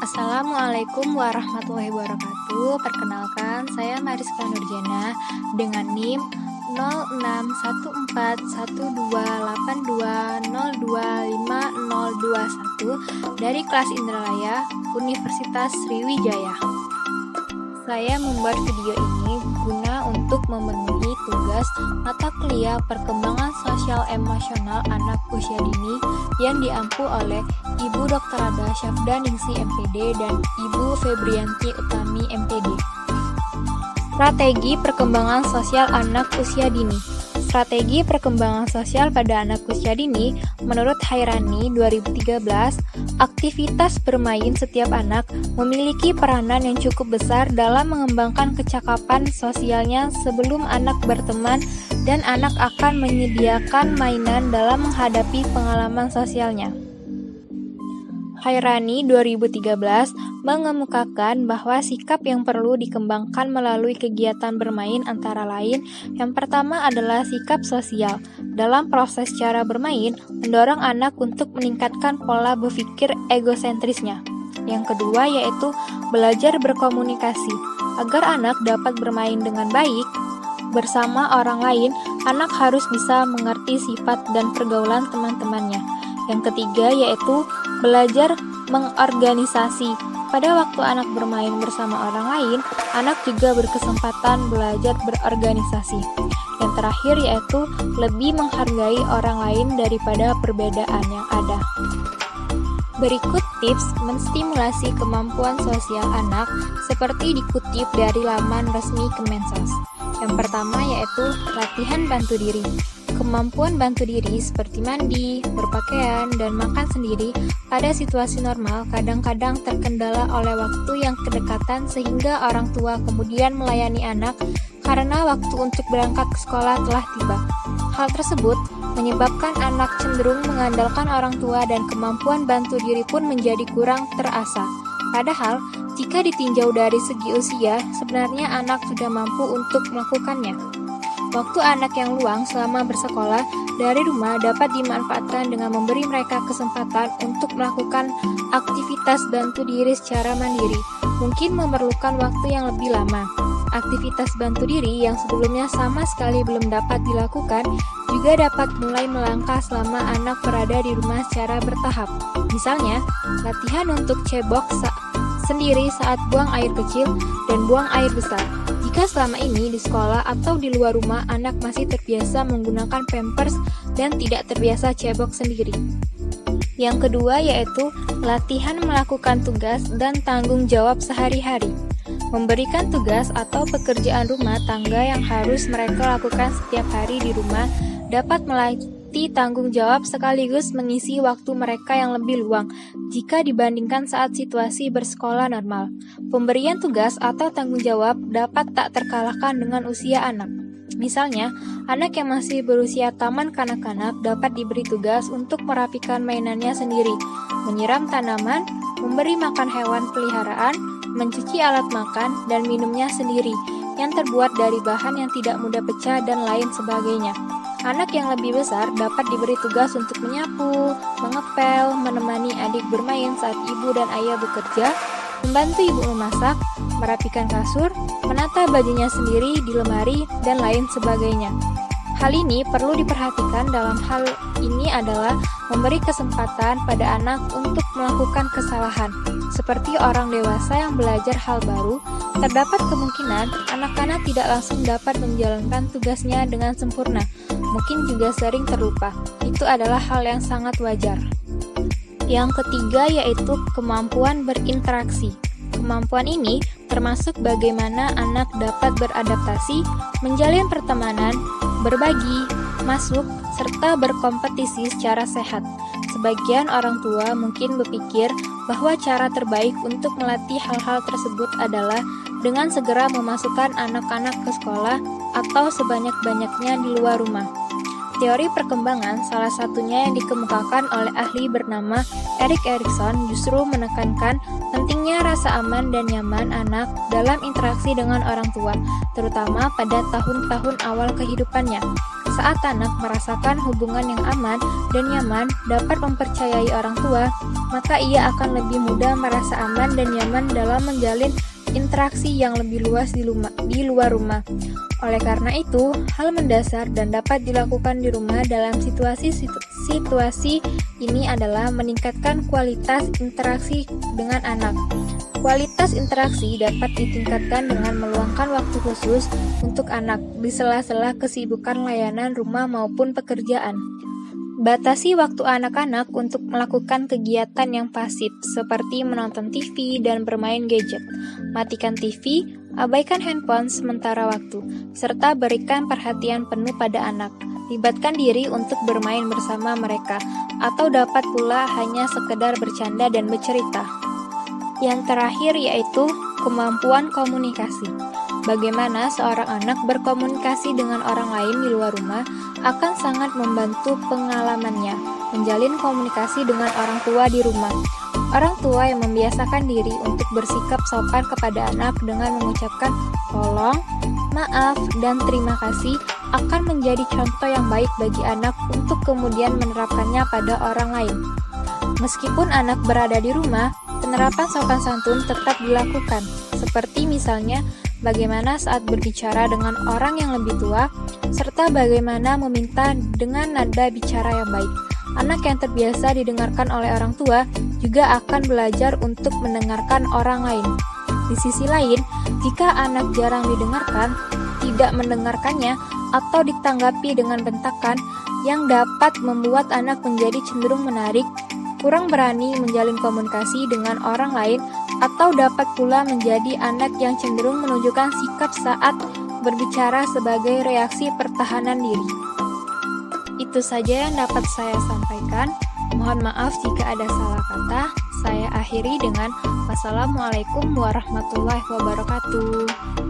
Assalamualaikum warahmatullahi wabarakatuh. Perkenalkan, saya Mariska Nurjana dengan NIM 06141282025021 dari kelas Indralaya Universitas Sriwijaya. Saya membuat video ini guna untuk memenuhi tugas mata kuliah perkembangan sosial emosional anak usia dini yang diampu oleh Ibu Dr. Ada Syafdaningsi MPD dan Ibu Febrianti Utami MPD. Strategi perkembangan sosial anak usia dini. Strategi perkembangan sosial pada anak usia dini menurut Hairani 2013, aktivitas bermain setiap anak memiliki peranan yang cukup besar dalam mengembangkan kecakapan sosialnya sebelum anak berteman dan anak akan menyediakan mainan dalam menghadapi pengalaman sosialnya. Hairani 2013 mengemukakan bahwa sikap yang perlu dikembangkan melalui kegiatan bermain antara lain yang pertama adalah sikap sosial. Dalam proses cara bermain, mendorong anak untuk meningkatkan pola berpikir egosentrisnya. Yang kedua yaitu belajar berkomunikasi. Agar anak dapat bermain dengan baik bersama orang lain, anak harus bisa mengerti sifat dan pergaulan teman-temannya. Yang ketiga yaitu belajar mengorganisasi. Pada waktu anak bermain bersama orang lain, anak juga berkesempatan belajar berorganisasi. Yang terakhir yaitu lebih menghargai orang lain daripada perbedaan yang ada. Berikut tips menstimulasi kemampuan sosial anak seperti dikutip dari laman resmi Kemensos. Yang pertama yaitu latihan bantu diri. Kemampuan bantu diri seperti mandi, berpakaian, dan makan sendiri pada situasi normal kadang-kadang terkendala oleh waktu yang kedekatan sehingga orang tua kemudian melayani anak karena waktu untuk berangkat ke sekolah telah tiba. Hal tersebut menyebabkan anak cenderung mengandalkan orang tua dan kemampuan bantu diri pun menjadi kurang terasa. Padahal, jika ditinjau dari segi usia, sebenarnya anak sudah mampu untuk melakukannya. Waktu anak yang luang selama bersekolah dari rumah dapat dimanfaatkan dengan memberi mereka kesempatan untuk melakukan aktivitas bantu diri secara mandiri. Mungkin memerlukan waktu yang lebih lama. Aktivitas bantu diri yang sebelumnya sama sekali belum dapat dilakukan juga dapat mulai melangkah selama anak berada di rumah secara bertahap. Misalnya, latihan untuk cebok sendiri saat buang air kecil dan buang air besar. Jika selama ini di sekolah atau di luar rumah anak masih terbiasa menggunakan pampers dan tidak terbiasa cebok sendiri. Yang kedua yaitu latihan melakukan tugas dan tanggung jawab sehari-hari. Memberikan tugas atau pekerjaan rumah tangga yang harus mereka lakukan setiap hari di rumah dapat melatih tanggung jawab sekaligus mengisi waktu mereka yang lebih luang jika dibandingkan saat situasi bersekolah normal. Pemberian tugas atau tanggung jawab dapat tak terkalahkan dengan usia anak. Misalnya, anak yang masih berusia taman kanak-kanak dapat diberi tugas untuk merapikan mainannya sendiri, menyiram tanaman, memberi makan hewan peliharaan, mencuci alat makan dan minumnya sendiri, yang terbuat dari bahan yang tidak mudah pecah dan lain sebagainya. Anak yang lebih besar dapat diberi tugas untuk menyapu, mengepel, menemani adik bermain saat ibu dan ayah bekerja, membantu ibu memasak, merapikan kasur, menata bajunya sendiri di lemari, dan lain sebagainya. Hal ini perlu diperhatikan dalam hal ini adalah memberi kesempatan pada anak untuk melakukan kesalahan. Seperti orang dewasa yang belajar hal baru, terdapat kemungkinan anak-anak tidak langsung dapat menjalankan tugasnya dengan sempurna. Mungkin juga sering terlupa. Itu adalah hal yang sangat wajar. Yang ketiga yaitu kemampuan berinteraksi. Kemampuan ini termasuk bagaimana anak dapat beradaptasi, menjalin pertemanan, berbagi, masuk, serta berkompetisi secara sehat. Sebagian orang tua mungkin berpikir bahwa cara terbaik untuk melatih hal-hal tersebut adalah dengan segera memasukkan anak-anak ke sekolah atau sebanyak-banyaknya di luar rumah. Teori perkembangan salah satunya yang dikemukakan oleh ahli bernama Erik Erikson justru menekankan pentingnya rasa aman dan nyaman anak dalam interaksi dengan orang tua, terutama pada tahun-tahun awal kehidupannya. Saat anak merasakan hubungan yang aman dan nyaman dapat mempercayai orang tua, maka ia akan lebih mudah merasa aman dan nyaman dalam menjalin interaksi yang lebih luas di luar rumah. Oleh karena itu, hal mendasar dan dapat dilakukan di rumah dalam situasi ini adalah meningkatkan kualitas interaksi dengan anak. Kualitas interaksi dapat ditingkatkan dengan meluangkan waktu khusus untuk anak di sela-sela kesibukan layanan rumah maupun pekerjaan. Batasi waktu anak-anak untuk melakukan kegiatan yang pasif seperti menonton TV dan bermain gadget. Matikan TV, abaikan handphone sementara waktu, serta berikan perhatian penuh pada anak. Libatkan diri untuk bermain bersama mereka, atau dapat pula hanya sekedar bercanda dan bercerita. Yang terakhir yaitu kemampuan komunikasi. Bagaimana seorang anak berkomunikasi dengan orang lain di luar rumah akan sangat membantu pengalamannya menjalin komunikasi dengan orang tua di rumah. Orang tua yang membiasakan diri untuk bersikap sopan kepada anak dengan mengucapkan tolong, maaf, dan terima kasih akan menjadi contoh yang baik bagi anak untuk kemudian menerapkannya pada orang lain. Meskipun anak berada di rumah, penerapan sopan santun tetap dilakukan, seperti misalnya bagaimana saat berbicara dengan orang yang lebih tua, serta bagaimana meminta dengan nada bicara yang baik. Anak yang terbiasa didengarkan oleh orang tua juga akan belajar untuk mendengarkan orang lain. Di sisi lain, jika anak jarang didengarkan, tidak mendengarkannya, atau ditanggapi dengan bentakan yang dapat membuat anak menjadi cenderung menarik, kurang berani menjalin komunikasi dengan orang lain, atau dapat pula menjadi anak yang cenderung menunjukkan sikap saat berbicara sebagai reaksi pertahanan diri. Itu saja yang dapat saya sampaikan. Mohon maaf jika ada salah kata. Saya akhiri dengan wassalamualaikum warahmatullahi wabarakatuh.